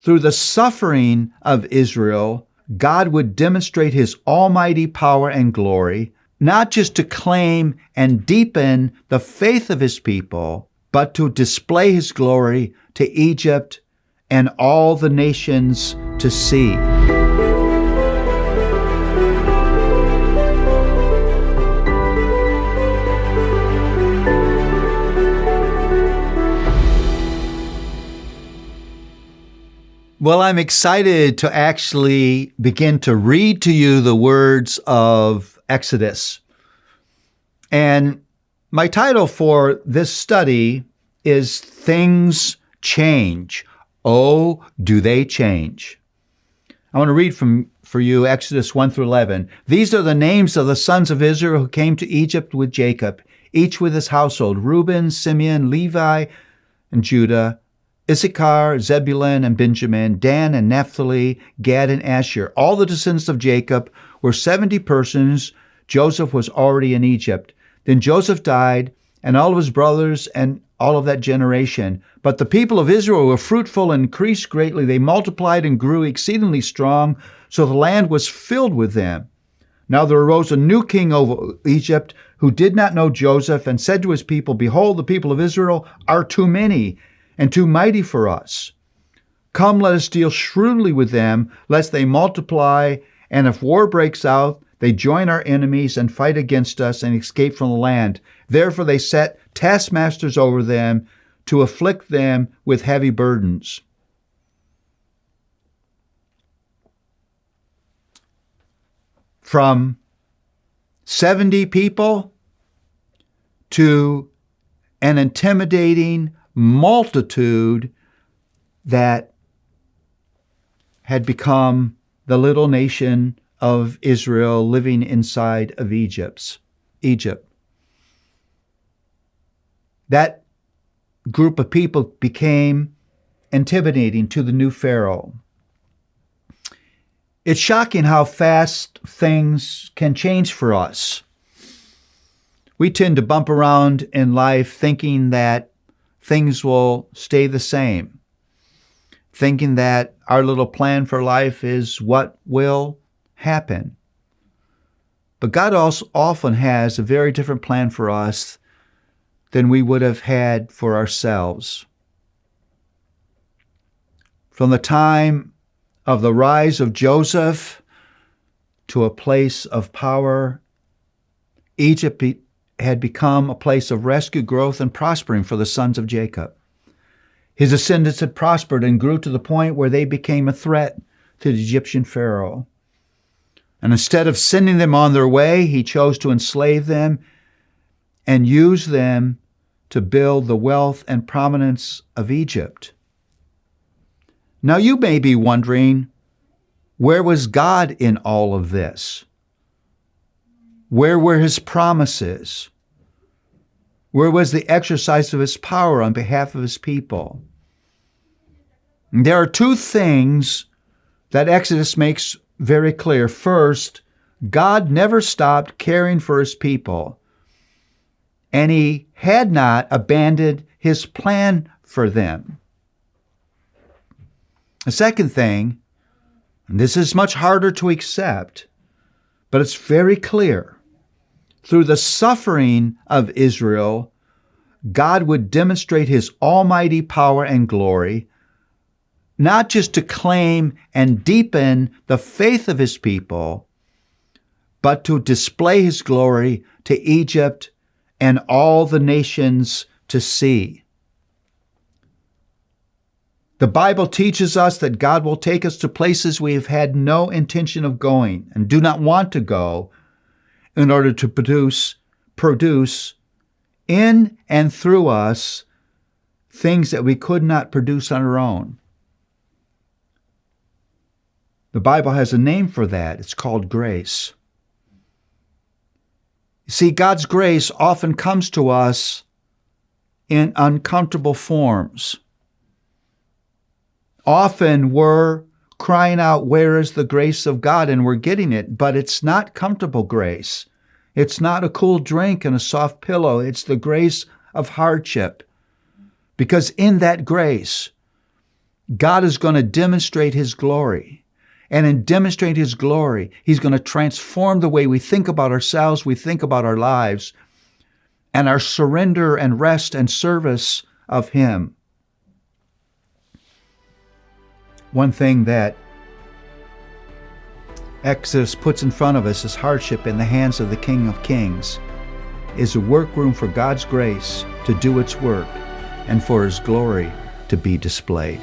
Through the suffering of Israel, God would demonstrate his almighty power and glory, not just to claim and deepen the faith of his people, but to display his glory to Egypt and all the nations to see. Well, I'm excited to actually begin to read to you the words of Exodus. And my title for this study is Things Change. Oh, do they change? I want to read for you Exodus 1 through 11. These are the names of the sons of Israel who came to Egypt with Jacob, each with his household: Reuben, Simeon, Levi, and Judah, Issachar, Zebulun, and Benjamin, Dan and Naphtali, Gad and Asher. All the descendants of Jacob were 70 persons. Joseph was already in Egypt. Then Joseph died, and all of his brothers and all of that generation. But the people of Israel were fruitful and increased greatly. They multiplied and grew exceedingly strong, so the land was filled with them. Now there arose a new king over Egypt who did not know Joseph, and said to his people, Behold, the people of Israel are too many and too mighty for us. Come, let us deal shrewdly with them, lest they multiply, and if war breaks out, they join our enemies and fight against us and escape from the land. Therefore they set taskmasters over them to afflict them with heavy burdens. From 70 people to an intimidating multitude that had become the little nation of Israel living inside of Egypt. That group of people became intimidating to the new Pharaoh. It's shocking how fast things can change for us. We tend to bump around in life thinking that things will stay the same, thinking that our little plan for life is what will happen. But God also often has a very different plan for us than we would have had for ourselves. From the time of the rise of Joseph to a place of power, Egypt had become a place of rescue, growth, and prospering for the sons of Jacob. His descendants had prospered and grew to the point where they became a threat to the Egyptian Pharaoh. And instead of sending them on their way, he chose to enslave them and use them to build the wealth and prominence of Egypt. Now you may be wondering, where was God in all of this? Where were his promises? Where was the exercise of his power on behalf of his people? And there are two things that Exodus makes very clear. First, God never stopped caring for his people, and he had not abandoned his plan for them. The second thing, and this is much harder to accept, but it's very clear. Through the suffering of Israel, God would demonstrate his almighty power and glory, not just to claim and deepen the faith of his people, but to display his glory to Egypt and all the nations to see. The Bible teaches us that God will take us to places we have had no intention of going and do not want to go, in order to produce in and through us things that we could not produce on our own. The Bible has a name for that. It's called grace. You see, God's grace often comes to us in uncomfortable forms. Often we're crying out, where is the grace of God? And we're getting it, but it's not comfortable grace. It's not a cool drink and a soft pillow. It's the grace of hardship. Because in that grace, God is going to demonstrate His glory. And in demonstrating His glory, He's going to transform the way we think about ourselves, we think about our lives, and our surrender and rest and service of Him. One thing that Exodus puts in front of us is hardship in the hands of the King of Kings, is a workroom for God's grace to do its work and for His glory to be displayed.